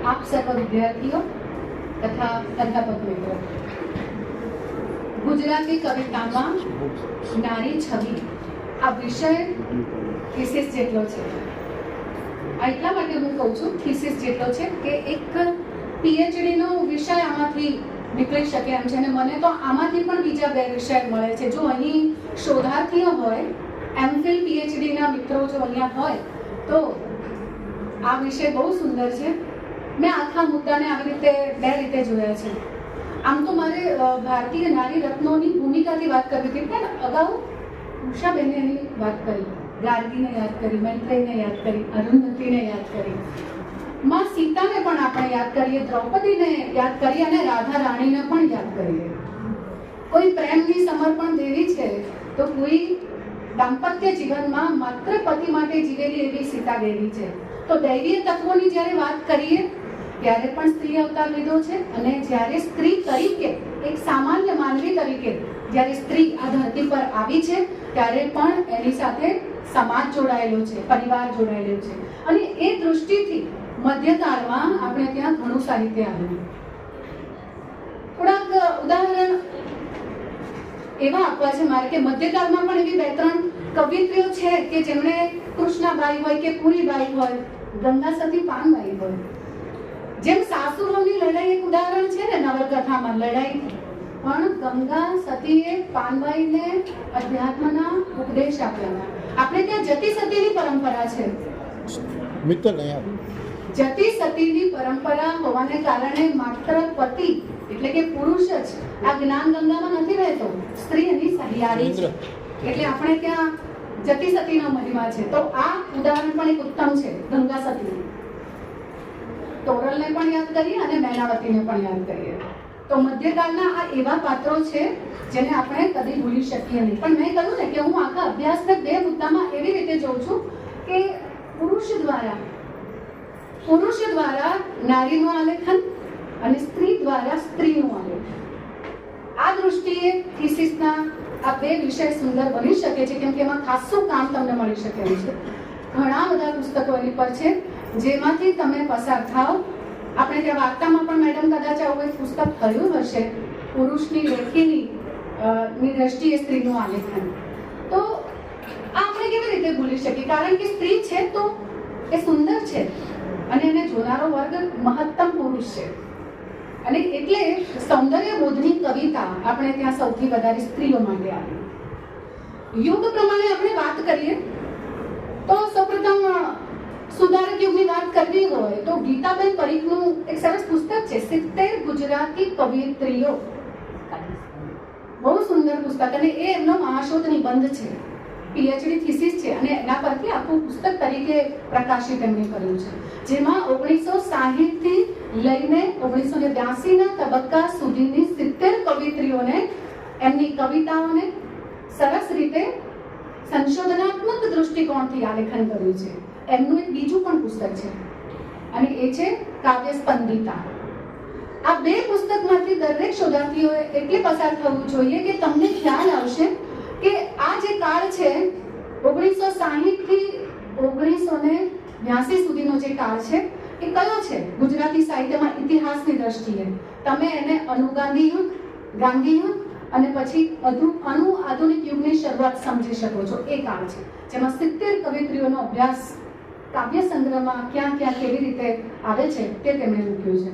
આપ સર્વ વિદ્યાર્થીઓ તથા અધ્યાપક મિત્રો, ગુજરાતી કવિતામાં નારી છબી આ વિષય થીસીસ જેટલો છે. એટલા માટે હું કહું છું થીસીસ જેટલો છે કે એક PhD નો વિષય આમાંથી નીકળી શકે એમ છે. અને મને તો આમાંથી પણ બીજા 2 વિષય મળે છે. જો અહીં શોધાર્થીઓ હોય, MPhil PhD ના મિત્રો જો અહીંયા હોય તો આ વિષય બહુ સુંદર છે. મેં આખા મુદ્દાને આવી રીતે 2 રીતે જોયા છે. આમ તો મારે ભારતીય નારી રત્નોની ભૂમિકાથી વાત કરવી હતી, પણ અગાઉ ઉષાબેને એની વાત કરી, ગાર્ગીને યાદ કરી, મૈત્રેયને યાદ કરી, અરુંધતીને યાદ કરી, માં સીતાને પણ આપણે યાદ કરીએ, દ્રૌપદીને યાદ કરીએ અને રાધા રાણીને પણ યાદ કરીએ. કોઈ પ્રેમની સમર્પણ દેવી છે તો કોઈ દાંપત્ય જીવનમાં માત્ર પતિ માટે જીવેલી એવી સીતા દેવી છે. તો દૈવીય તત્વોની જ્યારે વાત કરીએ ત્યારે પણ સ્ત્રી અવતાર લીધો છે. અને જ્યારે સ્ત્રી તરીકે, એક સામાન્ય માનવી તરીકે જ્યારે સ્ત્રી આ ધરતી પર આવી છે ત્યારે પણ એની સાથે સમાજ જોડાયેલો છે, પરિવાર જોડાયેલો છે. અને એ દૃષ્ટિથી મધ્યકાળમાં આપણે ત્યાં ઘણું સાહિત્ય આવ્યું. થોડાક ઉદાહરણ એવા આપવા છે મારે કે મધ્યકાળમાં પણ એવી 2-3 કવિત્રીઓ છે કે જેમણે કૃષ્ણાબાઈ હોય કે પુરીબાઈ હોય, ગંગા સતી પાનબાઈ હોય. જેમ સાસુઓની લડાઈ એક ઉદાહરણ છે ને નવલકથામાં લડાઈ, પણ ગંગા સતીએ પાનબાઈને અધ્યાત્મના ઉપદેશ આપ્યા. આપણે ત્યાં જતી સતીની પરંપરા છે. જતી સતીની પરંપરા હોવાને કારણે માત્ર પતિ એટલે કે પુરુષ જ આ જ્ઞાન ગંગામાં નથી રહેતો, સ્ત્રી એની સહિયારી છે. એટલે આપણે ત્યાં જતી સતીનો મહિમા છે. તો આ ઉદાહરણ પણ એક ઉત્તમ છે, ગંગા સતી. તોરલને પણ યાદ કરીએ અને મેનાવતીને પણ યાદ કરીએ. તો મધ્યકાળના આ એવા પાત્રો છે જેને આપણે કદી ભૂલી શકીએ નહીં. પણ મેં કહ્યું ને કે હું આખા અભ્યાસને 2 મુદ્દામાં એવી રીતે જોઉં છું કે પુરુષ દ્વારા નારીનું આલેખન અને સ્ત્રી દ્વારા સ્ત્રીનું આલેખન. આ દૃષ્ટિએ થીસીસના આ 2 વિષય સુંદર બની શકે છે, કેમ કે એમાં ખાસું કામ તમને મળી શકે છે. ઘણા બધા પુસ્તકો એની પર છે જેમાંથી તમે પસાર થાઓ. આપણે ત્યાં વાર્તામાં પણ મેડમ કદાચ આવું એક પુસ્તક થયું હશે, પુરુષની લેખીની ની દ્રષ્ટિએ સ્ત્રીનું આલેખન. તો આપણે કેવી રીતે ભૂલી શકીએ? કારણ કે સ્ત્રી છે તો એ સુંદર છે અને એને જોનારો વર્ગ મહત્તમ પુરુષ છે. અને એટલે સૌંદર્ય બોધની કવિતા આપણે ત્યાં સૌથી વધારે સ્ત્રીઓ માટે આવી. યુગ પ્રમાણે આપણે વાત કરીએ તો સૌપ્રથમ સુધારક યુગની વાત કરવી હોય તો ગીતાબેન પરીખનું એક સરસ પુસ્તક છે, 70 ગુજરાતી કવિયત્રીઓ. બહુ સુંદર પુસ્તક અને એ એમનો મહાશોધ નિબંધ છે, PhD થીસીસ છે અને એના પરથી આખું પુસ્તક તરીકે પ્રકાશિત એમણે કર્યું છે, જેમાં 1960 થી લઈને 1982 ના તબક્કા સુધીની 70 કવિત્રીઓને એમની કવિતાઓને સરસ રીતે સંશોધનાત્મક દૃષ્ટિકોણથી આલેખન કર્યું છે. એમનું એક બીજું પણ પુસ્તક છે અને એ છે કાવ્ય સ્પંદિતા. આ 2 પુસ્તકમાંથી દરેક શોધાર્થીઓએ એટલે પસાર થવું જોઈએ કે તમને ખ્યાલ આવશે કે આ જે કાળ છે 1960 થી 1982 સુધીનો જે કાળ છે એ કયો છે ગુજરાતી સાહિત્યમાં ઇતિહાસની દ્રષ્ટિએ? તમે એને અનુગાંધી યુગ, ગાંધી યુગ અને પછી આધુનિક યુગની શરૂઆત સમજી શકો છો. એ કાળ છે જેમાં 70 કવિત્રીઓનો અભ્યાસ કાવ્ય સંગ્રહમાં ક્યાં કેવી રીતે આવે છે તે તેમણે મૂક્યું છે.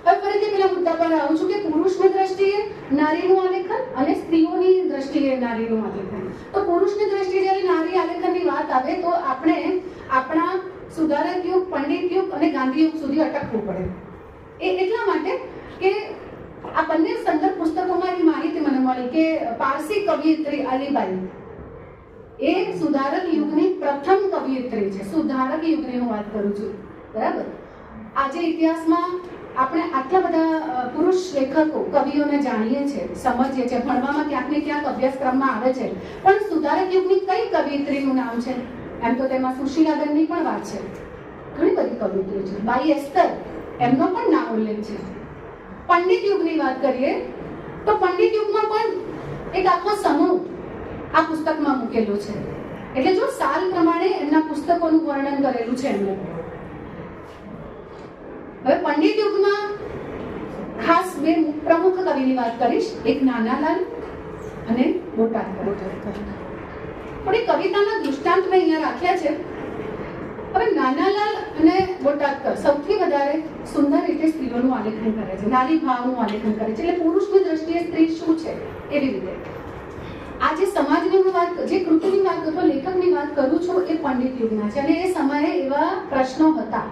હવે ફરીથી પેલા મુદ્દા પર આવું છું કે પુરુષની દ્રષ્ટિએ નારીનું આલેખન અને સ્ત્રીઓની દ્રષ્ટિએ નારીનું આલેખન. તો પુરુષની દ્રષ્ટિએ જ્યારે નારી આલેખનની વાત આવે તો આપણે આપણા સુધારક યુગ, પંડિત યુગ અને ગાંધી યુગ સુધી અટકવું પડે. એ એટલા માટે કે આ બંને સંદર્ભ પુસ્તકોમાં એવી માહિતી મને મળી કે પારસી કવિયત્રી અલીબાઈ એ સુધારક યુગની પ્રથમ કવિયત્રી છે. સુધારક યુગની હું વાત કરું છું, બરાબર? આજે ઇતિહાસમાં આપણે આટલા બધા પુરુષ લેખકો, કવિઓને જાણીએ છીએ, સમજીએ છીએ, ભણવામાં ક્યાંક ને ક્યાંક અભ્યાસક્રમમાં આવે છે, પણ સુધારક યુગની કઈ કવિયત્રીનું નામ છે? એમ તો તેમાં સુશીલાબેનની પણ વાત છે, ઘણી બધી કવિયત્રી છે. બાઈ એસ્તર એમનો પણ નામ ઉલ્લેખ છે. પંડિત યુગની વાત કરીએ તો પંડિત યુગમાં પણ એક આખો સમૂહ આ પુસ્તકમાં મૂકેલો છે. એટલે જો સાલ પ્રમાણે એમના પુસ્તકોનું વર્ણન કરેલું છે એમને. પંડિત યુગમાં ખાસ બે પ્રમુખ કવિની વાત કરીશ, એક નાનાલાલ અને બોટાદકર. પણ એ કવિતાના દૃષ્ટાંત મેં અહીંયા રાખ્યા છે. હવે નાનાલાલ અને બોટાદકર સૌથી વધારે સુંદર રીતે સ્ત્રીઓનું આલેખન કરે છે, નારી ભાવનું આલેખન કરે છે. એટલે પુરુષની દ્રષ્ટિએ સ્ત્રી શું છે એવી રીતે. આ જે સમાજની હું વાત, જે કૃતિની વાત અથવા લેખકની વાત કરું છું એ પંડિત યુગના છે અને એ સમયે એવા પ્રશ્નો હતા.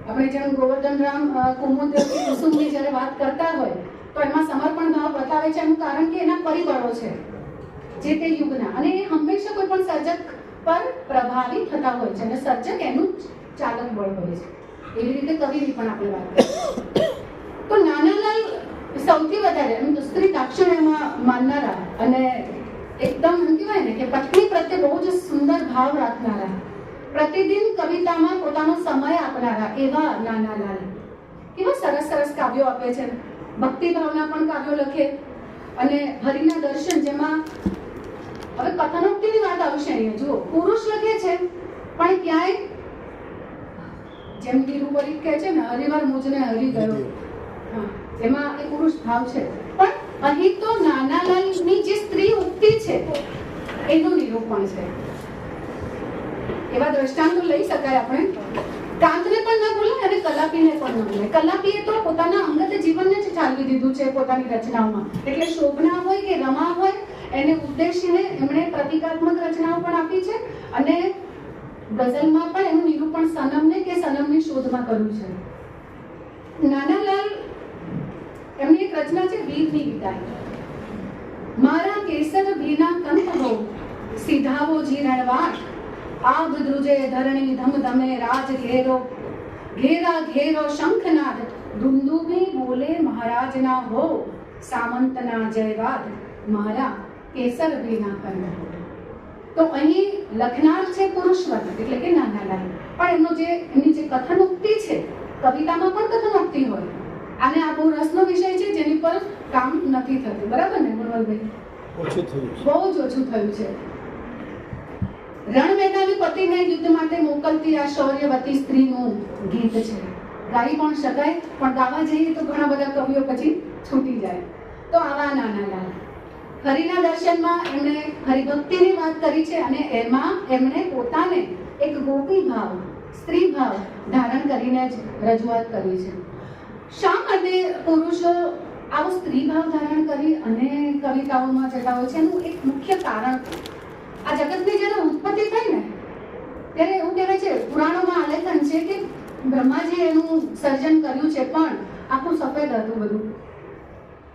આપણે જેમ ગોવર્ધનરામ કુમુદ કુસુમની જ્યારે વાત કરતા હોય તો એમાં સમર્પણ ભાવ બતાવે છે. એનું કારણ કે એના પરિબળો છે જે તે યુગના, અને એ હંમેશા કોઈ પણ સર્જક પર પ્રભાવિત થતા હોય છે અને સર્જક એનું ચાલક બળ હોય છે. એવી રીતે કવિની પણ આપણે વાત કરીએ તો નાનાલાલ સૌથી વધારે એમ તો સ્ત્રી દાક્ષિણ્યમાં માનનારા અને એકદમ એમ કહેવાય ને કે પત્ની પ્રત્યે બહુ જ સુંદર ભાવ રાખનારા, પ્રતિદિન કવિતામાં પોતાનો સમય આપનારા એવા નાનાલાલ કેવા સરસ સરસ કાવ્યો આપે છે. ભક્તિ ભાવના પણ કાવ્યો લખે અને હરિના દર્શન, જેમાં હવે કથનોક્તિની વાત આવશે અહીંયા. જુઓ, પુરુષ લખે છે પણ ક્યાંય જેમ તિરુપરી કહે છે ને, હરિવાર મુજને હરી ગયો, એમાં એ પુરુષ ભાવ છે. પણ અહીં તો નાનાલાલની જે સ્ત્રી ઉક્તિ છે એનું નિરૂપણ છે. એવા દ્રષ્ટાંતો લઈ શકાય આપણે. કાંતને પણ ન ભૂલે અને કલાપીને પણ ન ભૂલે. કલાપીએ તો પોતાના અંગત જીવનને જ ઠાલવી દીધું છે પોતાની રચનાઓમાં. એટલે શોભના હોય કે રમા હોય એને ઉદ્દેશીને એમણે પ્રતિકાત્મક રચનાઓ પણ આપી છે અને ગઝલમાં પણ એનું નિરૂપણ સનમને કે સનમની શોધમાં કર્યું છે. નાનાલાલ એમની એક રચના છે વીરની વિદાય. મારા કેસર ભીના કંઠ હો સીધાવો જી રણવાટ, આભ ધ્રુજે ધરણી ધમધમે રાજ ઘેરો, ઘેરા ઘેરો શંખનાદ ધુંધુભી બોલે મહારાજના હો, સામંતના જયવાદ મારા કેસર ભીના કંઠ. તો અહીં લખનાર છે પુરુષ વર્ગ એટલે કે નાનાલાલ, પણ એમની જે કથનોક્તિ છે, કવિતામાં પણ કથનોક્તિ હોય. અને આ બહુ રસનો વિષય છે જેની પર કામ નથી થતું, બરાબર ને ગુણવંતભાઈ? ઓછું થયું છે, બહુ જ ઓછું થયું છે. રણ મેદાને પતિને યુદ્ધ માટે મોકલતી આ શૌર્યવતી સ્ત્રીનું ગીત છે. ગાઈ પણ શકાય, પણ ગાવા જઈએ તો ઘણા બધા કવિઓ પછી છૂટી જાય. તો આવા નાનાલાલ હરિના દર્શનમાં એમણે હરિભક્તિની વાત કરી છે અને એમાં એમણે પોતાને એક ગોપી ભાવ, સ્ત્રી ભાવ ધારણ કરીને જ રજૂઆત કરી છે. શા માટે પુરુષો આવો સ્ત્રી ભાવ ધારણ કરી અને કવિતાઓમાં જતા હોય છે? એનું એક મુખ્ય કારણ, આ જગતની જ્યારે ઉત્પત્તિ થઈ ને ત્યારે એવું કહેવાય છે, પુરાણોમાં આલેખન છે કે બ્રહ્માજીએ એનું સર્જન કર્યું છે પણ આખું સફેદ હતું બધું,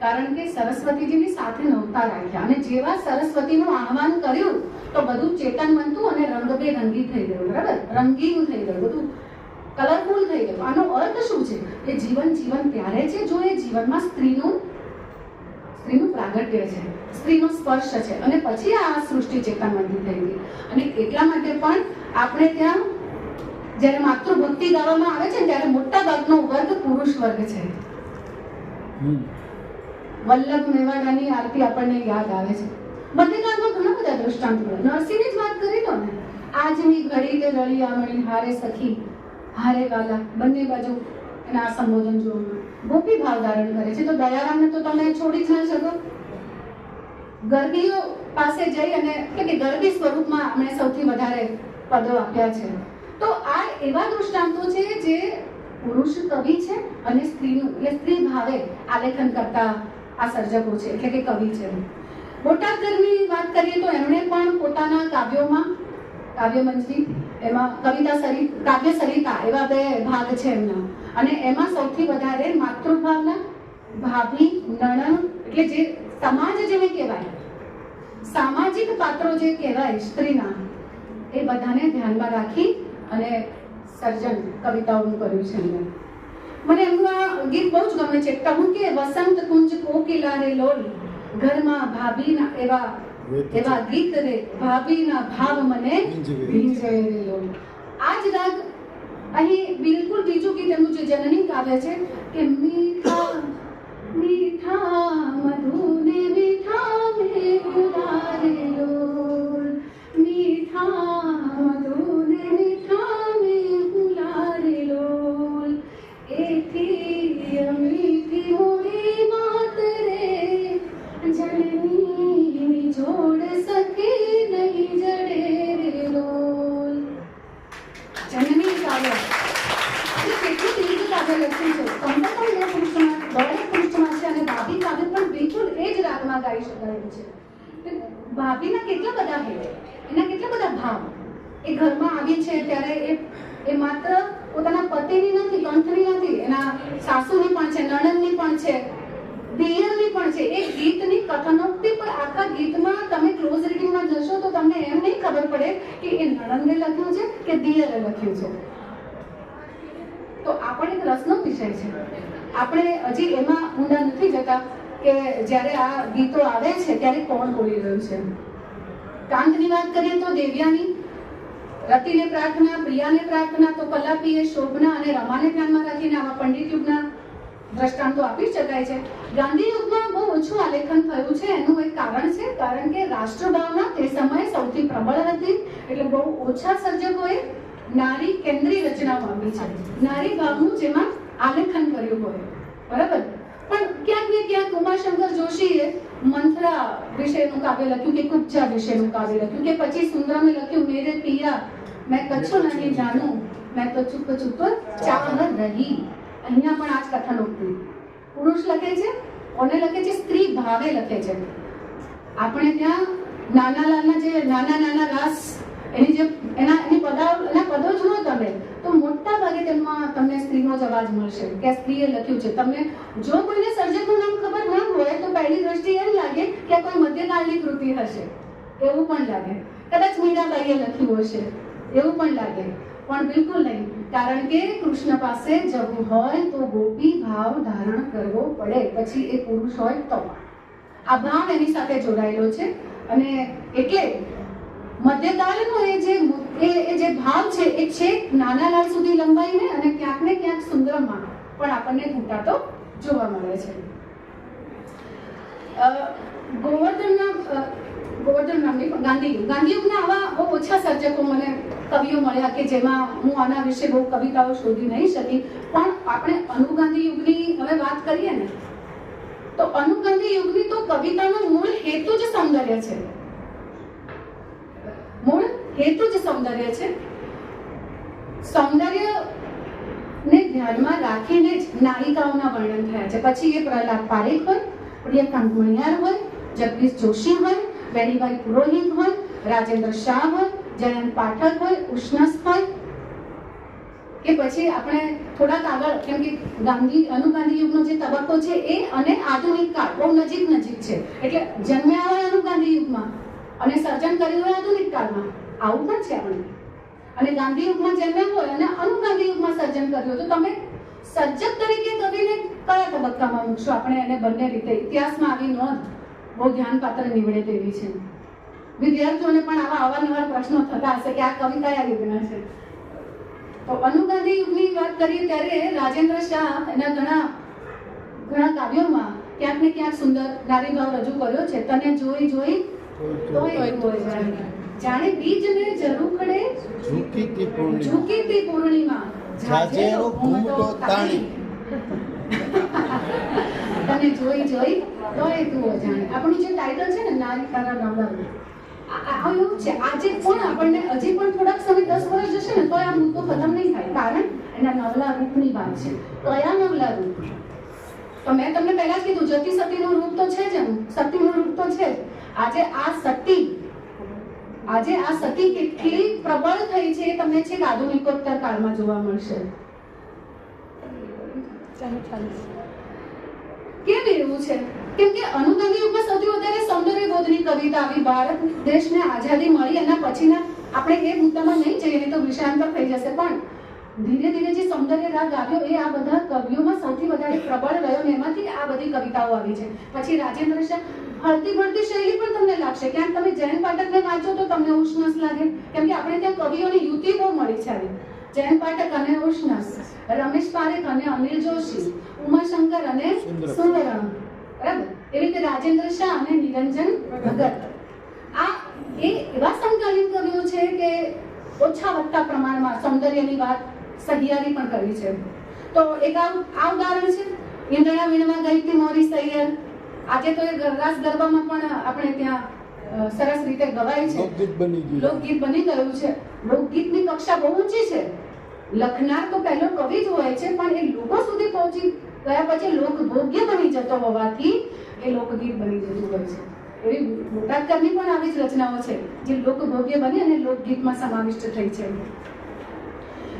કારણ કે સરસ્વતીજીની સાથે નહોતા રાખ્યા. અને જેવા સરસ્વતીનું આહવાન કર્યું તો બધું ચેતન બનતું અને રંગબેરંગી થઈ ગયું, બરાબર? રંગીન થઈ ગયું, બધું કલરફુલ થઈ ગયું. આનો અર્થ શું છે? એ જીવન ત્યારે છે જો એ જીવનમાં સ્ત્રીનું પ્રાગટ્ય છે, સ્ત્રીનો સ્પર્શ છે, અને પછી આ સૃષ્ટિ ચેતનવંતી થઈ ગઈ. અને એટલા માટે પણ આપણે ત્યાં જ્યારે માતૃભક્તિ ગાવામાં આવે છે ત્યારે મોટા ભાગનો વર્ગ પુરુષ વર્ગ છે. વલ્લભ મેવાડાની આરતી આપણને યાદ આવે છે. મધ્યકાળમાં ઘણા બધા દ્રષ્ટાંત મળે. નરસિંહની જ વાત કરી લો ને, આજની ઘડી તે રળિયામણી હારે સખી હારે વાલા, બંને બાજુ એના સંબોધન જોવામાં ગોપી ભાવ ધારણ કરે છે. તો દયારામને તો તમે છોડી જ ન શકો. ગરબીઓ પાસે જઈ અને એટલે કે ગરબી સ્વરૂપમાં આપણે સૌથી વધારે પદો આપ્યા છે. તો આ એવા દૃષ્ટાંતો છે જે પુરુષ કવિ છે અને સ્ત્રીનું એટલે સ્ત્રી ભાવે આલેખન કરતા આ સર્જકો છે એટલે કે કવિ છે. બોટાદકરની વાત કરીએ તો એમણે પણ પોતાના કાવ્યોમાં કાવ્યમંજરી, એમાં કાવ્ય સરિતા એવા બે ભાગ છે એમના. અને એમાં સૌથી વધારે માતૃભાવના, ભાભી, નણંદ એટલે જે સમાજ જેને કહેવાય, સામાજિક પાત્રો જે કહેવાય સ્ત્રીના, એ બધાને ધ્યાનમાં રાખી અને સર્જન કવિતાઓનું કર્યું છે એમને. મને એમનું ગીત બહુ જ ગમે છે. કહું કે વસંત કુંજ કોકિલા રે લોલ, ઘરમાં ભાભીના એવા ગીત રે, ભાભીના ભાવ મને ભીંજવે રે લોલ. આ જ રાગ અહીં બિલકુલ બીજું ગીત એમનું જે જનની કાવ્ય છે કે મીઠા મીઠા મધુને મીઠા મેં ઉડારે લોલ, મીઠા મધુને મીઠા મેં ઉડારે લોલ, એ કાવ્ય અને કેટલું દીર્ઘ કાવ્ય લખ્યું છે. સંપતમ એ પૃષ્ઠમાં દરેક પૃષ્ઠમાં છે અને ભાભી કાવ્ય પણ બિલકુલ એ જ રાગમાં ગાઈ શકાય છે. ભાભીના કેટલા બધા હેત, એના કેટલા બધા ભાવ. એ ઘરમાં આવી છે ત્યારે એ માત્ર પોતાના પતિની નથી, કંઠની નથી, એના સાસુની પણ છે, નણંદની પણ છે, દિયરની પણ છે. એ ગીતની કથનોક્તિ પર આખા ગીતમાં તમે ક્લોઝ રીડિંગમાં જશો તો તમને એમ નહીં ખબર પડે કે એ નણંદે લખ્યું છે કે દિયરે લખ્યું છે. તો આ પણ એક રસનો વિષય છે. આપણે હજી એમાં ઊંડા નથી જતા કે જ્યારે આ ગીતો આવે છે ત્યારે કોણ બોલી રહ્યું છે. કાંતની વાત કરીએ તો દેવ્યાની, રતિને પ્રાર્થના, પ્રિયાને પ્રાર્થના, તો કલાપીએ શોભના અને રમાને ધ્યાનમાં રાખીને આવા પંડિત યુગના દ્રષ્ટાંતો આપી શકાય છે. ગાંધી યુગમાં બહુ ઓછું આલેખન થયું છે. એનું એક કારણ છે, કારણ કે રાષ્ટ્રભાવના તે સમયે સૌથી પ્રબળ હતી, એટલે બહુ ઓછા સર્જકોએ નારી કેન્દ્રી રચના માંગી છે, નારી ભાવનું જેમાં આલેખન કર્યું હોય. બરાબર. પણ ક્યાંક ને ક્યાંક ઉમાશંકર જોશીએ મંથરા વિશેનું કાવ્ય લખ્યું, કે કુબ્જા વિશેનું કાવ્ય લખ્યું, કે પછી સુંદરમે લખ્યું મેરે પિયા મેં કચ્છો નહીં જાણું મેં તો ચુપ ચુપ ચાહ રહી. અહીંયા પણ આ જ કથનોક્તિ પુરુષ લખે છે, કોને લખે છે? સ્ત્રી ભાવે લખે છે. આપણે ત્યાં નાનાલાલના જે નાના નાના રાસ એની પદો જુઓ તમે તો મોટા ભાગે તેમાં તમને સ્ત્રીનો જ અવાજ મળશે કે સ્ત્રીએ લખ્યું છે. તમને જો કોઈને સર્જકનું નામ ખબર ન હોય તો પહેલી દ્રષ્ટિએ એમ લાગે કે આ કોઈ મધ્યકાળની કૃતિ હશે, એવું પણ લાગે. કદાચ મીરાબાઈએ લખ્યું હશે એવું પણ લાગે, પણ બિલકુલ નહીં. કારણ કે કૃષ્ણ પાસે જવું હોય તો ગોપી ભાવ ધારણ કરવો પડે, પછી એ પુરુષ હોય તો. આ ભાવ એની સાથે જોડાયેલો છે. અને એટલે મધ્યકાળનો એ જે ભાવ છે એ છેક નાનાલાલ સુધી લંબાઈને અને ક્યાંક ને ક્યાંક સુંદરમાં પણ આપણને ઘૂંટાતો જોવા મળે છે. ગોવર્ધન નામની ગાંધીયુગના આવા બહુ ઓછા સર્જકો મને કવિઓ મળ્યા કે જેમાં હું આના વિશે બહુ કવિતાઓ શોધી નહીં શકી. પણ આપણે અનુગાંધી યુગની હવે વાત કરીએ ને તો અનુગાંધી યુગની તો કવિતાનો મૂળ હેતુ જ સૌંદર્ય છે. મૂળ હેતુ જ સૌંદર્ય છે. સૌંદર્યને ધ્યાનમાં રાખીને જ નાયિકાઓના વર્ણન થયા છે. પછી એ પ્રહલાદ પારેખ હોય, પ્રિયકાંત મણિયાર હોય, જગદીશ જોશી હોય, વેણીબાઈ પુરોહિત હોય, રાજેન્દ્ર શાહ હોય, જયંત પાઠક હોય, ઉષ્ણસ હોય, કે પછી આપણે થોડાક આગળ, કેમ કે અનુગાંધી યુગનો જે તબક્કો છે એ અને આધુનિક કાળ બહુ નજીક છે. એટલે જન્મ્યા હોય અનુગાંધી યુગમાં અને સર્જન કર્યું હોય આધુનિક કાળમાં, આવું પણ છે આપણે. અને ગાંધી યુગમાં જન્મ્યા હોય અને અનુગાંધી યુગમાં સર્જન કર્યું, તો તમે સર્જક તરીકે કવિને કયા તબક્કામાં મૂકશો? આપણે એને બંને રીતે ઇતિહાસમાં આવી નોંધ બહુ ધ્યાનપાત્ર નીવડે તેવી છે. વિદ્યાર્થીઓને પણ આવા અવારનવાર પ્રશ્નો થતા હશે કે આ કવિ કયા યુગના છે. તો અનુગાંધી યુગની વાત કરીએ ત્યારે રાજેન્દ્ર શાહ એના ઘણા કાવ્યોમાં ક્યાંક ને ક્યાંક સુંદર નારીભાવ રજૂ કર્યો છે. તને જોઈ જાણે બીજને ઝરૂખડે ઝૂકીતી પૂર્ણિમા જાજેરો ઘૂમટો તાણી. તને જોઈ તોય તું અજાણે. આપણું જે ટાઇટલ છે ને નારી તારા નવલાનું, આવું છે. આજે પણ આપણને હજી પણ થોડાક સમય 10 વર્ષ જશે ને તો આ મુદ્દો ખતમ નહીં થાય, કારણ એના નવલા રૂપની વાત છે. કયા નવલા રૂપ? તો મેં તમને પહેલા જ કીધું, જતી સતીનું રૂપ તો છે જ, સતીનું રૂપ તો છે જ. આજે આ સતી કેટલી પ્રબળ થઈ છે એ તમને છે આધુનિકોત્તર કાળમાં જોવા મળશે. કેમ એવું છે? કેમ કે અનુગાંધી યુગમાં સૌથી વધારે સૌંદર્યબોધની કવિતા આવી. ભારત દેશને આઝાદી મળી એના પછીના આપણે એ મુદ્દામાં નહીં જઈએ, નહીં તો વિષયાંતર થઈ જશે. પણ ધીરે ધીરે જે સૌંદર્ય રાગ આવ્યો એ આ બધા કવિઓમાં સૌથી વધારે પ્રબળ રહ્યો ને એમાંથી આ બધી કવિતાઓ આવી છે. પછી રાજેન્દ્ર શાહ હળતી મળતી શૈલી પણ તમને લાગશે. ક્યાંક તમે જયંત પાઠકને વાંચો તો તમને ઉષ્ણસ લાગે, કેમ કે આપણે ત્યાં કવિઓની યુતિ બહુ મળી છે આવી. જયંત પાઠક અને ઉષ્ણસ, રમેશ પારેખ અને અનિલ જોશી, ઉમાશંકર અને સુંદરમ, બરાબર. એવી રીતે રાજેન્દ્ર શાહ અને નિરંજન ભગત. આ એવા સમકાલીન કવિઓ છે કે ઓછા વધતા પ્રમાણમાં સૌંદર્યની વાત સહિયારી પણ કરી છે. તો એક આ ઉદાહરણ છે. ઇન્દ્રના વીણમાં ગઈતી મોરી સૈયર. આજે તો એ રાસ ગરબામાં પણ આપણે ત્યાં સરસ રીતે ગવાય છે, લોકગીત બની ગયું છે. લોકગીતની કક્ષા બહુ ઊંચી છે. લખનાર તો પહેલો કવિ જ હોય છે, પણ એ લોકો સુધી પહોંચી ગયા પછી લોકભોગ્ય બની જતો હોવાથી એ લોકગીત બની જતું હોય છે. એવી મોટાકરની પણ આવી જ રચનાઓ છે જે લોકભોગ્ય બની અને લોકગીતમાં સમાવિષ્ટ થઈ છે.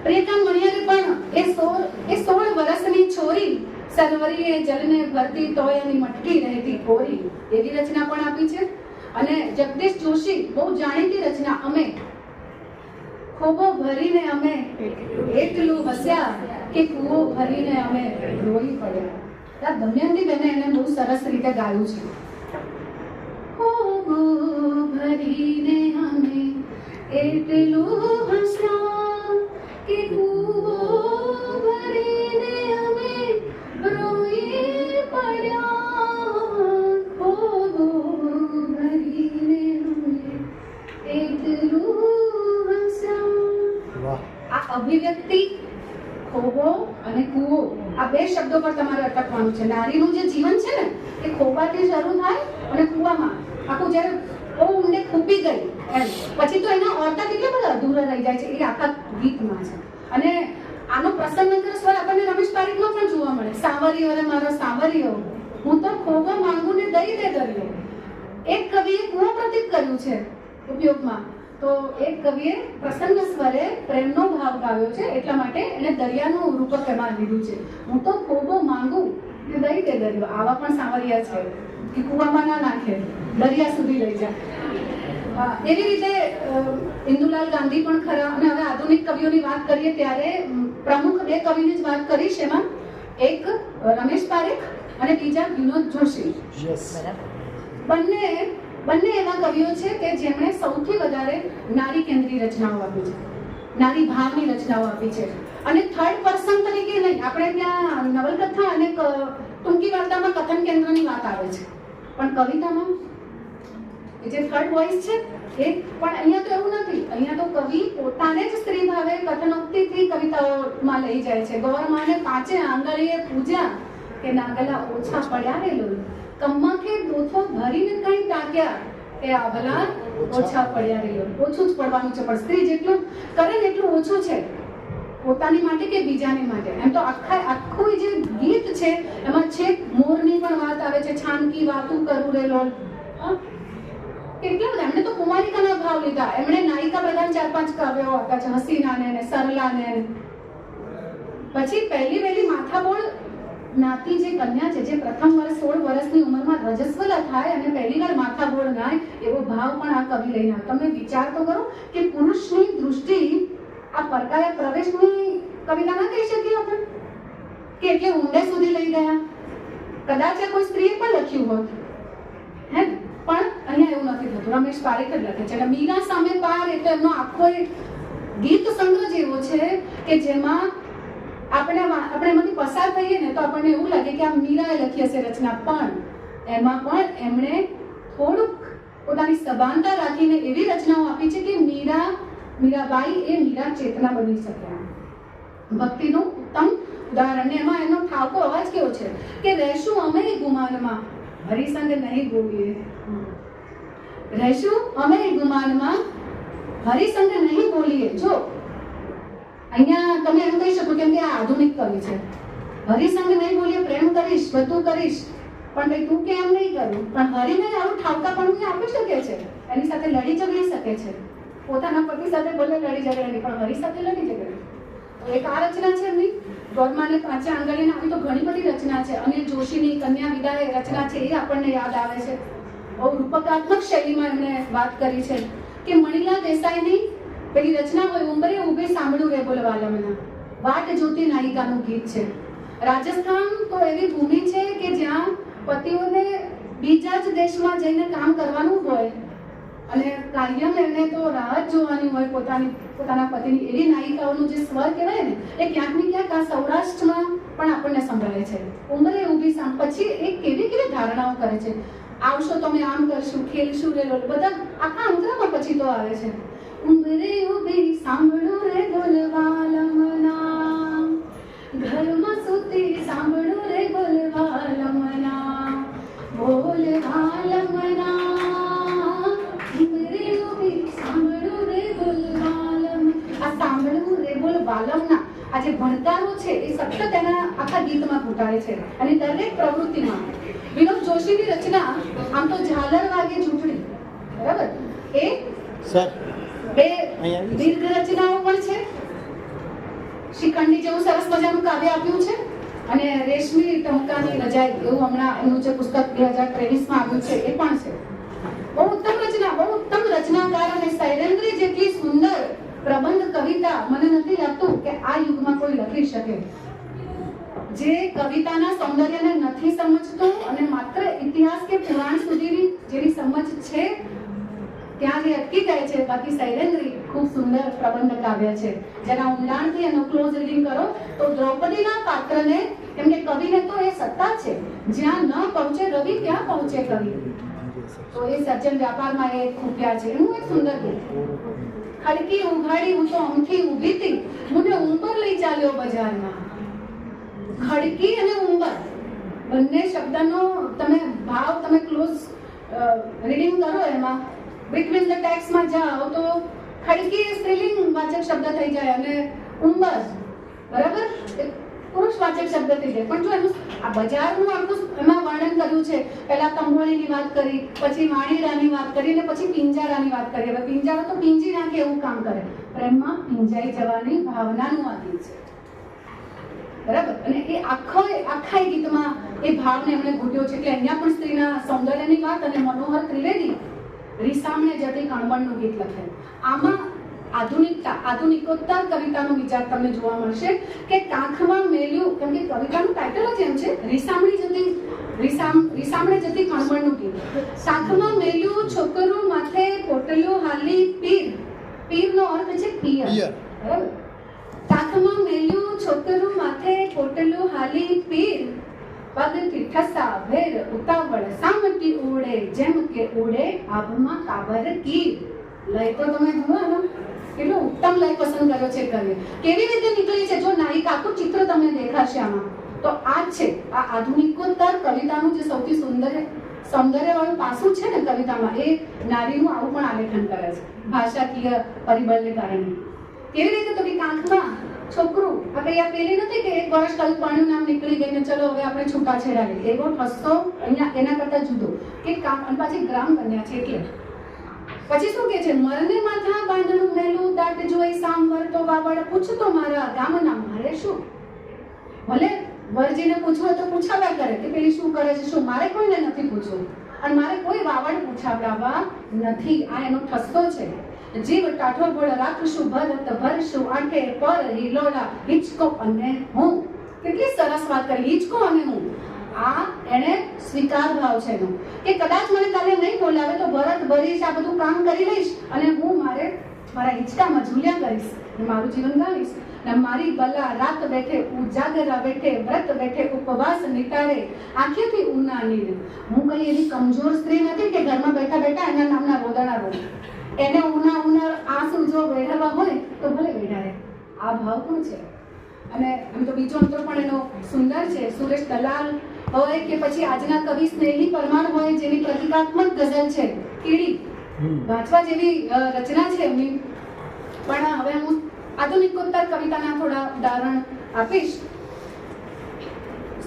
પ્રિયકાંત મણિયારે પણ એ 16 વર્ષની છોરી સરવરીએ જલને ભરતી તોય એની મટકી રહેતી કોરી એવી રચના પણ આપી છે. અને જગદીશ જોશી બહુ જાણીતી રચના અમે ખોબો ભરીને અમે એટલું હસ્યા કે કૂવો ભરીને અમે રોઈ પડ્યા. દમયંતી બેને એને બહુ સરસ રીતે ગાયું છે. ખોબો ભરીને અમે એટલું હસ્યા કે કૂવો ભરીને અમે રોઈ પડ્યા. ખોબો ભરીને અમે એટલું આ અભિવ્યક્તિ ખોબો અને કૂવો આ બે શબ્દો પર તમારે અટકવાનું છે. નારીનું જે જીવન છે ને એ ખોબાથી શરૂ થાય અને કૂવામાં આખું જ્યારે બહુ ઊંડે ખૂબી ગઈ એમ પછી તો એના ઓરતા કેટલા બધા અધૂરા રહી જાય છે. એ આખા ગીતમાં છે. અને આનો પ્રસંગ સ્વર આપણને રમેશ પારેખમાં પણ જોવા મળે. સાવરિયો રે મારો સાવરિયો હું તો ખોબો માંગુ ને દઈ દે દરિયો. એક કવિએ કૂવો પ્રતીક કર્યું છે ઉપયોગમાં, તો એક કવિએ પ્રસંગ સ્વરે પ્રેમનો ભાવ ગાવ્યો છે એટલા માટે એને દરિયાનું રૂપક એમાં લીધું છે. હું તો ખોબો માંગુ ને દઈ દે દરિયો. આવા પણ સાવરિયા છે કે કૂવામાં ના નાખે, દરિયા સુધી લઈ જાય. એવી રીતે ઇન્દુલાલ ગાંધી પણ ખરા. અને હવે આધુનિક કવિઓની વાત કરીએ ત્યારે પ્રમુખ બે કવિની જ વાત કરીશ. એમાં એક રમેશ પારેખ અને બીજા વિનોદ જોશી. બંને એવા કવિઓ છે કે જેમણે સૌથી વધારે નારી કેન્દ્રી રચનાઓ આપી છે, નારી ભાવની રચનાઓ આપી છે. અને થર્ડ પર્સન તરીકે નહીં, આપણે ત્યાં નવલકથા અને ટૂંકી વાર્તામાં કથન કેન્દ્રની વાત આવે છે, પણ કવિતામાં જે થર્ડ વોઇસ છે એ પણ અહીંયા તો એવું નથી. અહીંયા તો કવિ પોતાને જ સ્ત્રી ભાવે કથનોક્તિથી કવિતાઓમાં લઈ જાય છે. ગૌરમાને 5 આંગળીએ પૂજ્યા કે નાગલા ઓછા પડ્યા રે લોલ, કમ્મકે દોથો ભરીને કઈ ટાક્યા કે આભલા ઓછા પડ્યા રે લોલ. ઓછું જ પડવાનું છે, પણ સ્ત્રી જેટલું કરે ને એટલું ઓછું છે પોતાની માટે કે બીજાની માટે. એમ તો આખું જે ગીત છે એમાં છેક મોરની પણ વાત આવે છે. છાનકી વાતું કરું રે લોલ. કેટલા બધા એમણે તો કુમારિકાના ભાવ લીધા. એમણે નાયિકા પ્રધાન 4-5 કાવ્યો આપ્યા છે, હસીનાને ને સરલાને. પછી પહેલી માથાબોળ જ્ઞાતિ જે કન્યા છે, જે પ્રથમ વર્ષ 16 વર્ષની ઉંમરમાં રજસ્વલા થાય અને પહેલી વાર માથાબોળ ગાય, એવો ભાવ પણ આ કવિ લઈને આવે. તમે વિચાર તો કરો કે પુરુષની દૃષ્ટિ આ પરકાયા પ્રવેશની કવિતા ના કહી શકીએ આપણે કે એટલે ઊંડે સુધી લઈ ગયા. કદાચ કોઈ સ્ત્રીએ પણ લખ્યું હોત, હે, પણ અહીંયા એવું નથી થતું. રમેશ પારેખ જ લખે છે. અને મીરા સામે પાર એટલે એમનો આખો ગીત સંગ્રહ જેવો છે કે જેમાં આપણે એમાંથી પસાર થઈએ ને તો આપણને એવું લાગે કે આ મીરાએ લખી હશે રચના, પણ એમાં પણ એમણે થોડુંક પોતાની સભાનતા રાખીને એવી રચનાઓ આપી છે કે મીરાબાઈ એ મીરા ચેતના બની શક્યા. ભક્તિનું ઉત્તમ ઉદાહરણ. એમાં એનો ઠાકો અવાજ કેવો છે કે રહેશું અમે ગુમાનમાં, હરિસંગ નહીં બોલીએ. રહેશું અમે ગુમાનમાં, હરિસંગ નહીં બોલીએ. જો અહીંયા તમે એમ કહી શકો કેમ કે આ આધુનિક કવિ છે. હરિસંગ નહીં બોલીએ, પ્રેમ કરીશ, બધું કરીશ, પણ કઈ તું કેમ નહીં કરું. પણ હરિને આવું ઠાવકાપણું આપી શકે છે, એની સાથે લડી ઝઘડી શકે છે. પોતાના પતિ સાથે ભલે લડી ઝઘડે નહીં, પણ હરિ સાથે લડી ઝઘડે. તો એક આ રચના છે એમની. ગૌરમાને 5 આંગળીને આવી તો ઘણી બધી રચના છે. અનિલ જોશીની કન્યા વિદાય રચના છે, એ આપણને યાદ આવે છે. બહુ રૂપકાત્મક શૈલીમાં એમણે વાત કરી છે. કે મણિલાલ દેસાઈની પેલી રચના હોય ઉંબરે ઉભે સાંભળું રે બોલવાલમના, વાટ જોતી નાયિકાનું ગીત છે. રાજસ્થાન તો એવી ભૂમિ છે કે જ્યાં પતિઓને બીજા જ દેશમાં જઈને કામ કરવાનું હોય અને કાયમ એમને તો રાહ જ જોવાની હોય પોતાના પતિની. એવી નાયિકાઓનું જે સ્વર કહેવાય ને એ ક્યાંક ને ક્યાંક આ સૌરાષ્ટ્રમાં પણ આપણને સંભળાય છે. ઉંમરે ઊભી પછી એ કેવી ધારણાઓ કરે છે. આવશો તમે આમ કરશું, ખેલશું રે લોલ, બધા આખા અંતરામાં પછી તો આવે છે. ઉંબરે ઊભી સાંભળું રે બોલવાલમના, ઘરમાં સૂતી સાંભળું રે બોલવાલમના, બોલવાલમના. ઉંબરે ઊભી સાંભળું રે બોલવાલમ. આ સાંભળું રે બોલવાલમના આ જે ભણકારો છે એ સતત એના આખા ગીતમાં ફૂટાય છે અને દરેક પ્રવૃત્તિમાં. વિનોદ જોશીની રચના આમ તો ઝાલર વાગે ચૂંટણી, બરાબર, એ સર બે દીર્ઘ રચનાઓ પણ છે. શિખંડી જેવું સરસ મજાનું કાવ્ય આપ્યું છે અને રેશમી ટમકાની રજાઈ એવું હમણાં એનું જે પુસ્તક 2023માં આવ્યું છે એ પણ છે. બહુ ઉત્તમ રચના, બહુ ઉત્તમ રચનાકાર અને સૈરેન્દ્રી જેટલી સુંદર પ્રબંધ કવિતા મને નથી લાગતું કે આ યુગમાં કોઈ લખી શકે. જે કવિતાના સૌંદર્યને નથી સમજતો અને માત્ર ઇતિહાસ કે પુરાણ સુધીની જેની સમજ છે ત્યાં જે અટકી જાય છે. બાકી સૈરેન્દ્રી ખૂબ સુંદર પ્રબંધ કાવ્ય છે જેના ઊંડાણથી એનો ક્લોઝ રીડિંગ કરો તો દ્રૌપદીના પાત્રને, કેમ કે કવિને તો એ સત્તા છે, જ્યાં ન પહોંચે રવિ ત્યાં પહોંચે કવિ. તો એ સર્જન વ્યાપારમાં એ ખૂબ્યા છે. એનું એક સુંદર ગીત, ખડકી ઉઘાડી હું તો અમથી ઊભી હતી, મને ઉંબર લઈ ચાલ્યો બજારમાં. ખડકી અને ઉંબર બંને શબ્દનો તમે ભાવ તમે ક્લોઝ રીડિંગ કરો એમાં બિટવીન ધ ટેક્સ્ટમાં જાઓ તો ખડકી એ સ્ત્રીલિંગ વાચક શબ્દ થઈ જાય અને ઉંબર બરાબર પુરુષવાચક શબ્દ થઈ જાય. પણ જો એનું આ બજારનું આખું એમાં વર્ણન કર્યું છે. પહેલા કંબોળીની વાત કરી, પછી વાણીડાની વાત કરી અને પછી પિંજારાની વાત કરી. હવે પિંજારો તો પિંજી નાખે એવું કામ કરે. પ્રેમમાં પિંજાઈ જવાની ભાવનાનું આ ગીત છે, બરાબર. અને એ આખા ગીતમાં એ ભાવને એમણે ઘૂંટ્યો છે. એટલે અહીંયા પણ સ્ત્રીના સૌંદર્યની વાત અને મનોહર ત્રિવેદી રીસામણે જતી કણબણનું ગીત લખેલું. આમાં આધુનિકોત્તર કવિતાનો વિચાર તમને જોવા મળશે કે કાંખમાં મેલ્યું, કેમ કે કવિતાનું ટાઇટલ જ એમ છે રીસામણે જતી કણબણનું ગીત. કાંખમાં મેલ્યું છોકરું માથે પોટલું હાલી પીર, પીરનો અર્થ છે પિયર, બરાબર. કાંખમાં મેલ્યું છોકરું માથે પોટલું હાલી પીર, પગથી ઠસા ભેર ઉતાવળ સામટી ઉડે જેમ કે ઉડે આભમાં કાબર કીર. લય તો તમે જુઓ ને કેટલો ઉત્તમ લય પસંદ કર્યો છે કવિએ. કેવી રીતે નીકળી છે જો નાયિકા આખું ચિત્ર તમને દેખાશે આમાં તો આ જ છે. આ આધુનિકોત્તર કવિતાનું જે સૌથી સૌંદર્યવાળું પાસું છે ને કવિતામાં, એ નારીનું આવું પણ આલેખન કરે છે ભાષાકીય પરિબળને કારણે. કેવી રીતે તો કે કાંખમાં છોકરું, આપણે આ પેલી નથી કે એક વર્ષ કયું પાણીનું નામ નીકળી ગઈ ને ચલો હવે આપણે છૂટાછેડા લઈએ, એવો ઠસ્સો અહીંયા એના કરતા જુદો કે અને પાછી ગ્રામ કન્યા છે. એટલે પછી શું કે છે, મરને માથા બાંધણું મેલું દાટ જોઈ સાંભર તો વાવડ પૂછતો મારા ગામના મારે શું. ભલે વરજીને પૂછવું તો પૂછાવ્યા કરે કે પેલી શું કરે છે, શું મારે કોઈને નથી પૂછવું અને મારે કોઈ વાવડ પૂછાવડાવવા નથી. આ એનો ઠસ્સો છે. જીવ ટાઠો ગોળ રાખશું ભરત ભરશું આઠે પર હિલોડા હિચકો અને હું. કેટલી સરસ વાત કરી, હિચકો અને હું. આ એને સ્વીકાર ભાવ છે એનો કે કદાચ મને કાલે નહીં બોલાવે તો ભરત ભરીશ, આ બધું કામ કરી લઈશ અને હું મારા હિંચકામાં ઝૂલ્યા કરીશ અને મારું જીવન ગાળીશ. અને મારી બલા રાત બેઠે ઉજાગરા બેઠે વ્રત બેઠે ઉપવાસ નિતારે આંખેથી ઉના નીર. હું કઈ એવી કમજોર સ્ત્રી નથી કે ઘરમાં બેઠા બેઠા એના નામના રોદણા રોડ. એને ઉના આંસુ જો વેઢાવા હોય તો ભલે વેઢારે. આ ભાવ પણ છે. અને એમ તો બીજો અંતર પણ એનો સુંદર છે. સુરેશ દલાલ હોય કે પછી આજના કવિ સ્નેહી પરમાર હોય જેની પ્રતિકાત્મક ગઝલ છે કીડી, વાંચવા જેવી રચના છે એમની. પણ હવે હું આધુનિકોત્તર કવિતાના થોડા ઉદાહરણ આપીશ.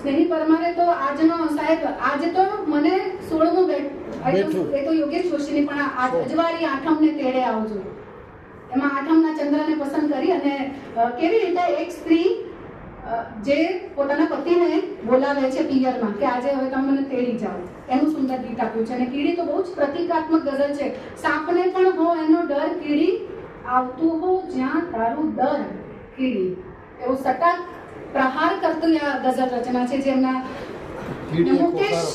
સ્નેહી પરમારે તો આજનો સાહેબ આજે તો મને 16મું બેઠું એ તો યોગેશ જોશીની પણ અજવાળી આઠમને તેડે આવજો એમાં આઠમના ચંદ્રને પસંદ કરી અને કેવી રીતે એક સ્ત્રી જે પોતાના પતિને બોલાવે છે પિયરમાં કે આજે હવે તમે મને તેડી જાઓ, એનું સુંદર ગીત આપ્યું છે. અને કીડી તો બહુ જ પ્રતિકાત્મક ગઝલ છે. સાપને પણ હો એનો ડર કીડી, આવતું હો જ્યાં તારું દર કીડી. એવો સતત પ્રહાર કરતું આ ગઝલ રચના છે જેમના મુકેશ,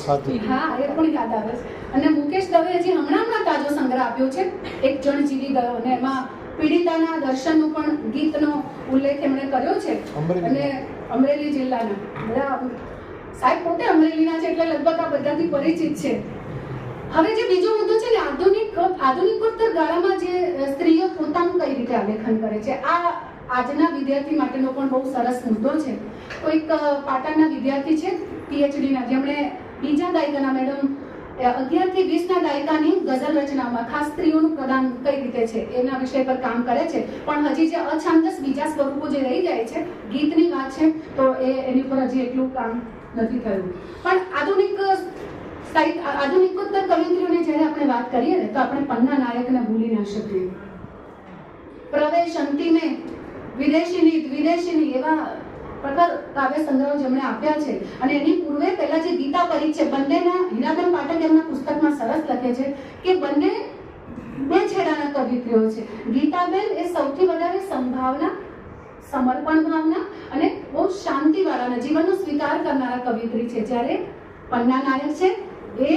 હા એ પણ યાદ આવે છે. અને મુકેશ દવે હજી હમણાં તાજો સંગ્રહ આપ્યો છે એક જણ જીવી ગયો અને એમાં પીડિતાના દર્શનનું પણ ગીતનો ઉલ્લેખ એમણે કર્યો છે. અને અમરેલી જિલ્લાના બધા સાહેબ પોતે અમરેલીના છે એટલે લગભગ આ બધાથી પરિચિત છે. હવે જે બીજો મુદ્દો છે ને આધુનિકોત્તર ગાળામાં જે સ્ત્રીઓ પોતાનું કઈ રીતે આલેખન કરે છે, આ આજના વિદ્યાર્થી માટેનો પણ બહુ સરસ મુદ્દો છે. કોઈક પાટણના વિદ્યાર્થી છે PhDના, જેમણે બીજા દાયકાના મેડમ 11 થી 20 ના દાયકાની ગઝલ રચનામાં ખાસ સ્ત્રીઓનું પ્રદાન કઈ રીતે છે એના વિષય પર કામ કરે છે. પણ હજી જે અછાંદસ બીજા સ્વરૂપો જે રહી જાય છે, ગીતની વાત છે તો એની પર હજી એટલું કામ નથી થયું. પણ આધુનિકોત્તર કવિત્રીઓની જ્યારે આપણે વાત કરીએ ને તો આપણે પન્ના નાયકને ભૂલી ના શકીએ. પ્રવેશ અંતિમે વિદેશીની દ્વિદેશીની એવા પ્રકાર કાવ્ય સંગ્રહો જેમણે આપ્યા છે. અને એની પૂર્વે પહેલા જે ગીતા પરિચય બંનેના હીરાબેન પાઠક એમના પુસ્તકમાં સરસ લખે છે કે બંને બે છેડાના કવિત્રીઓ છે. ગીતાબેન એ સૌથી વધારે સંભાવના, સમર્પણ ભાવના અને બહુ શાંતિવાળા જીવનનો સ્વીકાર કરનારા કવિત્રી છે. જ્યારે પન્ના નાયક છે એ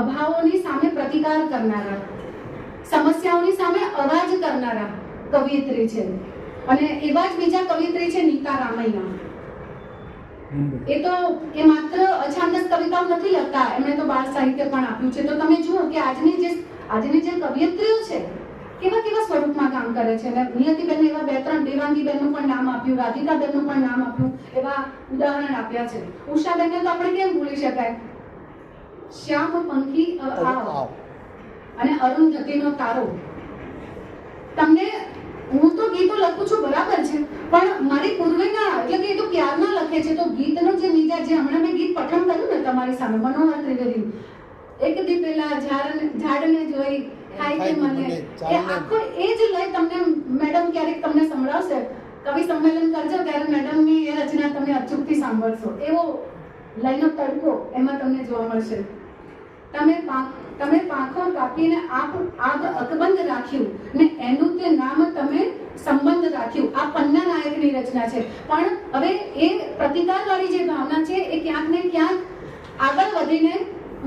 અભાવોની સામે પ્રતિકાર કરનારા, સમસ્યાઓની સામે અવાજ કરનારા કવિયત્રી છે. અને એવા જ બીજા કવિત્રી છે નીતા રામૈયા. એ માત્ર અછાંદસ કવિતાઓ નથી લખતા, એમણે તો બાળ સાહિત્ય પણ આપ્યું છે. તો તમે જુઓ કે આજની જે કવિયત્રીઓ છે કેવા સ્વરૂપમાં કામ કરે છે. અને નિયતિબેનને એવા 2-3 દેવાંગીબેનનું પણ નામ આપ્યું, રાધિકાબેનનું પણ નામ આપ્યું, એવા ઉદાહરણ આપ્યા છે. ઉષાબેનને તો આપણે કેમ ભૂલી શકાય, શ્યામ પંખી આવ અને અરુંધતીનો તારો. તમને હું તો ગીતો લખું છું બરાબર છે, પણ મારી પૂર્વેના એટલે કે એ તો પ્યારના લખે છે. તો ગીતનો જે મિજાજ, જે હમણાં મેં ગીત પઠન કર્યું ને તમારી સામે, મનોહર ત્રિવેદી, એક દી પેલા ઝાડને જોઈ થાય કે મને, એ આખો એ જ લય તમને મેડમ ક્યારેક તમને સંભળાવશે, કવિ સંમેલન કરજો ત્યારે મેડમની એ રચના તમે અચૂકથી સાંભળશો. એવો લયનો તડકો એમાં તમને જોવા મળશે. તમે પાંખો કાપીને આગ અકબંધ રાખ્યું ને એનું તે નામ તમે સંબંધ રાખ્યું. આ પન્ના નાયકની રચના છે. પણ હવે એ પ્રતિકારવાળી જે ભાવના છે એ ક્યાંક ને ક્યાંક આગળ વધીને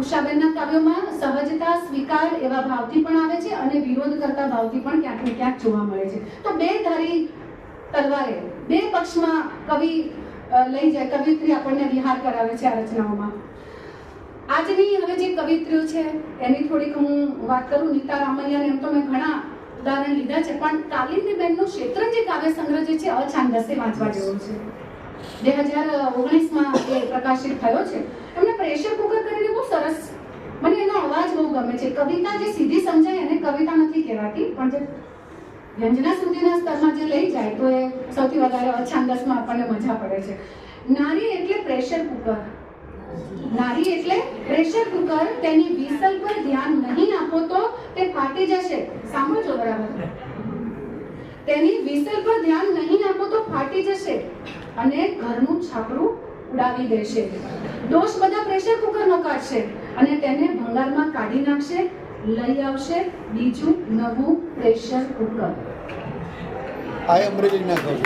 ઉષાબેનના કાવ્યોમાં સહજતા, સ્વીકાર એવા ભાવથી પણ આવે છે અને વિરોધ કરતા ભાવથી પણ ક્યાંક ને ક્યાંક જોવા મળે છે. તો બે ધારી તલવારે, બે પક્ષમાં કવિ લઈ જાય, કવિત્રી આપણને વિહાર કરાવે છે આ રચનાઓમાં. આજની હવે જે કવિત્રીઓ છે એની થોડીક હું વાત કરું. નીતા રામૈયાને એમ તો મેં ઘણા ઉદાહરણ લીધા છે, પણ કાલિંદીબેનનું શેત્રંજી કાવ્ય સંગ્રહ જે છે અછાંદસે વાંચવા જેવો છે. 2019માં એ પ્રકાશિત થયો છે. એમને પ્રેશર કુકર કરીને બહુ સરસ, મને એનો અવાજ બહુ ગમે છે. કવિતા જે સીધી સમજાય એને કવિતા નથી કહેવાતી, પણ જે વ્યંજના સુધીના સ્તરમાં જે લઈ જાય તો એ સૌથી વધારે અછાંદસમાં આપણને મજા પડે છે. નારી એટલે પ્રેશર કુકર, નારી એટલે પ્રેશર કુકર, તેની વિસલ પર ધ્યાન નહીં આપો તો તે ફાટી જશે. સાંભળજો બરાબર, તેની વિસલ પર ધ્યાન નહીં આપો તો ફાટી જશે અને ઘરનું છાપરું ઉડાવી દેશે. દોષ બધા પ્રેશર કુકરનો કાઢશે અને તેને ભંગારમાં કાઢી નાખશે. લઈ આવશે બીજું નવું પ્રેશર કુકર. આ અમરેલીના કહું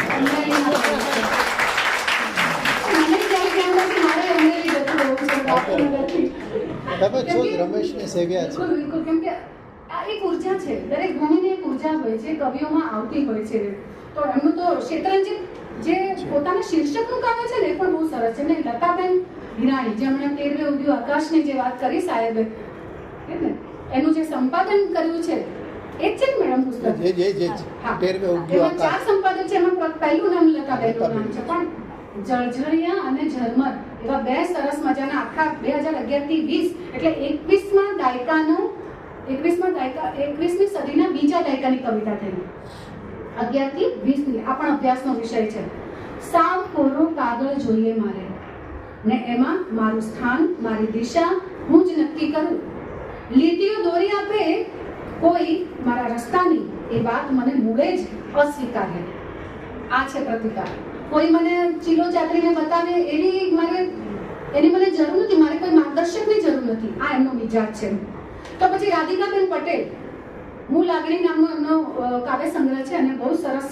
રમેશને સેવ્યા છે. કેમ કે આ એક ઉર્જા છે, દરેક ભૂમિની એક ઉર્જા હોય છે, કવિઓમાં આવતી હોય છે. તો એમનું તો શેત્રંજી જે પોતાના શીર્ષકનું કાવ્ય છે ને એ પણ બહુ સરસ છે. ને લતાબેન હિરાણી જેમણે તેરવે ઉદ્યું આકાશની જે વાત કરી સાહેબે, ને એનું જે સંપાદન કર્યું છે એ જ છે ને મેડમ પુસ્તક. તેરવે ઉદ્યું આકાશ, 4 સંપાદક છે. એમાં પહેલું નામ લતાબેનનું નામ છે. પણ જળઝરિયા અને ઝરમર એવા બે સરસ મજાના આખા 2011 થી 20 એટલે 21મા દાયકાનું 21મી સદીના બીજા દાયકાની કવિતા થઈ. 11 થી 20ની આ પણ અભ્યાસનો વિષય છે. સાવ કોરો કાગળ જોઈએ મારે ને એમાં મારું સ્થાન, મારી દિશા હું જ નક્કી કરું. લીટીઓ દોરી આપે કોઈ મારા રસ્તાની, એ વાત મને મૂળે જ અસ્વીકાર્ય. આ છે પ્રતિકાર. કોઈ મને ચીલો ચાતરીને બતાવે એની મને જરૂર નથી, મારે કોઈ માર્ગદર્શકની જરૂર નથી. આ એમનો મિજાજ છે. તો પછી રાધિકાબેન પટેલ, હું લાગણી નામનો એમનો કાવ્ય સંગ્રહ છે અને બહુ સરસ.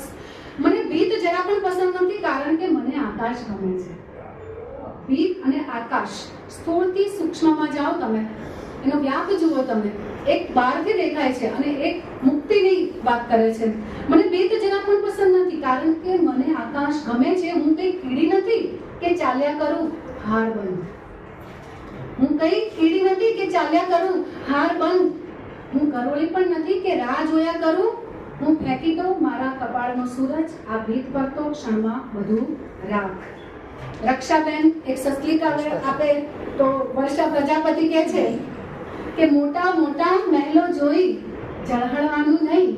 મને ભીત જરા પણ પસંદ નથી કારણ કે મને આકાશ ગમે છે. ભીત અને આકાશ સ્થૂળથી સૂક્ષ્મમાં જાઓ તમે, એનો વ્યાપ જુઓ તમે. એક બહારથી દેખાય છે અને એક મુક્તિની વાત કરે છે. મને ભીત જરા પણ પસંદ નથી કારણ કે મને આકાશ ગમે છે. હું કઈ કીડી નથી કે ચાલ્યા કરું હાર બંધ. હું કઈ કીડી નથી કે ચાલ્યા કરું હાર બંધ. હું કરોળી પણ નથી કે રાહ જોયા કરું. હું ફેંકી દઉં મારા કપાળનો સૂરજ આ ભીત પર તો ક્ષણમાં બધું રાખ. રક્ષાબેન એક સસલી કાવ્ય આપે તો વર્ષા પ્રજાપતિ કહે છે કે મોટા મોટા મહેલો જોઈ ઝળહળવાનું નહીં,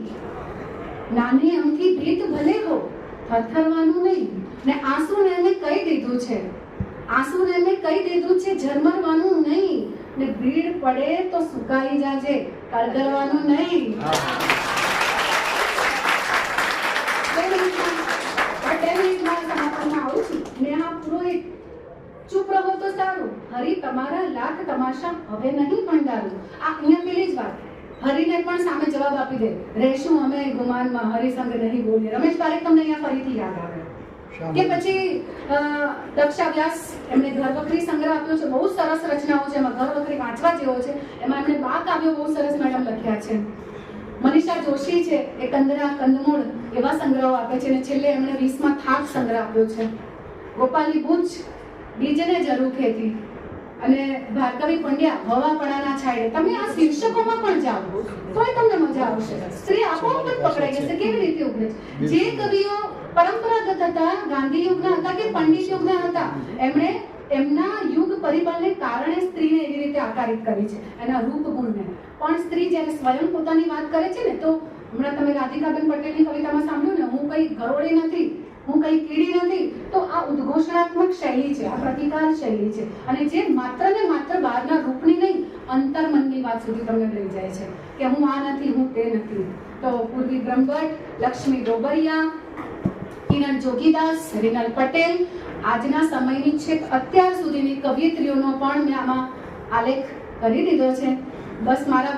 નાની અમથી ભીત ભલે હો થરથરવાનું નહીં, ને આંસુને એને કહી દીધું છે, આંસુને એને કહી દીધું છે ઝરમરવાનું નહીં, ને ભીડ પડે તો સુકાઈ જાજે કરગરવાનું નહીં. સમાપનમાં આવું છું. નેહા પુરોહિત, ચૂપ રહો તો સારું, હરી તમારા લાખ તમાશા હવે નહીં ભંડારું. આ અહીંયા પેલી જ વાત, હરીને પણ સામે જવાબ આપી દે, રહેશું અમે ગુમાનમાં, હરિસંગ નહીં બોલીએ. રમેશ પારેખ તમને અહીંયા ફરીથી યાદ આવે કે પછી દક્ષા વ્યાસ, એમણે ઘરવખરી સંગ્રહ આપ્યો છે, બહુ સરસ રચનાઓ છે એમાં, ઘરવખરી વાંચવા જેવો છે. એમાં એમણે બા કાવ્યો બહુ સરસ મેડમ લખ્યા છે. મનીષા જોશી છે, એ કંદરા કંદમૂળ એવા સંગ્રહો આપે છે, અને છેલ્લે એમણે 20માં થાક સંગ્રહ આપ્યો છે. ગોપાલી બુચ, બીજને જરૂર ખેતી, અને ભાર્ગવી પંડ્યા હવાપણાના છાંયડે. તમે આ શીર્ષકોમાં પણ જાઓ તોય તમને મજા આવશે. સ્ત્રી આપોઆપ જ પકડાઈ જશે કેવી રીતે ઉભરે છે. જે કવિઓ પરંપરાગત હતા, ગાંધી યુગના હતા કે પંડિત યુગના હતા, એમણે એમના યુગ પરિબળને કારણે સ્ત્રીને એવી રીતે આકારિત કરી છે, એના રૂપ ગુણને. પણ સ્ત્રી જ્યારે સ્વયં પોતાની વાત કરે છે ને, તો હમણાં તમે રાધિકાબેન પટેલની કવિતામાં સાંભળ્યું ને, હું કઈ ગરોળી નથી, હું કઈ કીડી નથી, તો આ ઉદ્ઘોષણાત્મક શૈલી છે, આ પ્રતિકાર શૈલી છે, અને જે માત્ર ને માત્ર બહારના રૂપની નહીં, અંતર્મનની વાત સુધી તમને લઈ જાય છે કે હું આ નથી, હું તે નથી. તો પૂર્વી બ્રહ્મભટ્ટ, લક્ષ્મી ડોબરિયા, કિરણ જોગીદાસ, રીનલ પટેલ, આજના સમયની છેક અત્યાર સુધીની કવિયત્રીઓનો પણ મેં આમાં આલેખ કરી દીધો છે. બસ મારો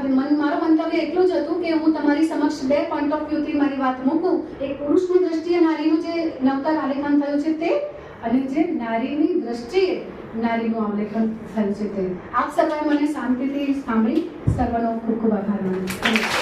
મંતવ્ય એટલું જ હતું કે હું તમારી સમક્ષ બે પોઈન્ટ ઓફ વ્યૂથી મારી વાત મૂકું. એક પુરુષની દ્રષ્ટિએ નારીનું જે નવતર આલેખન થયું છે તે, અને જે નારીની દ્રષ્ટિએ નારીનું આલેખન થયું છે તે. આપ સર્વે મને શાંતિથી સાંભળી સર્વનો ખૂબ ખૂબ આભાર માનું છું.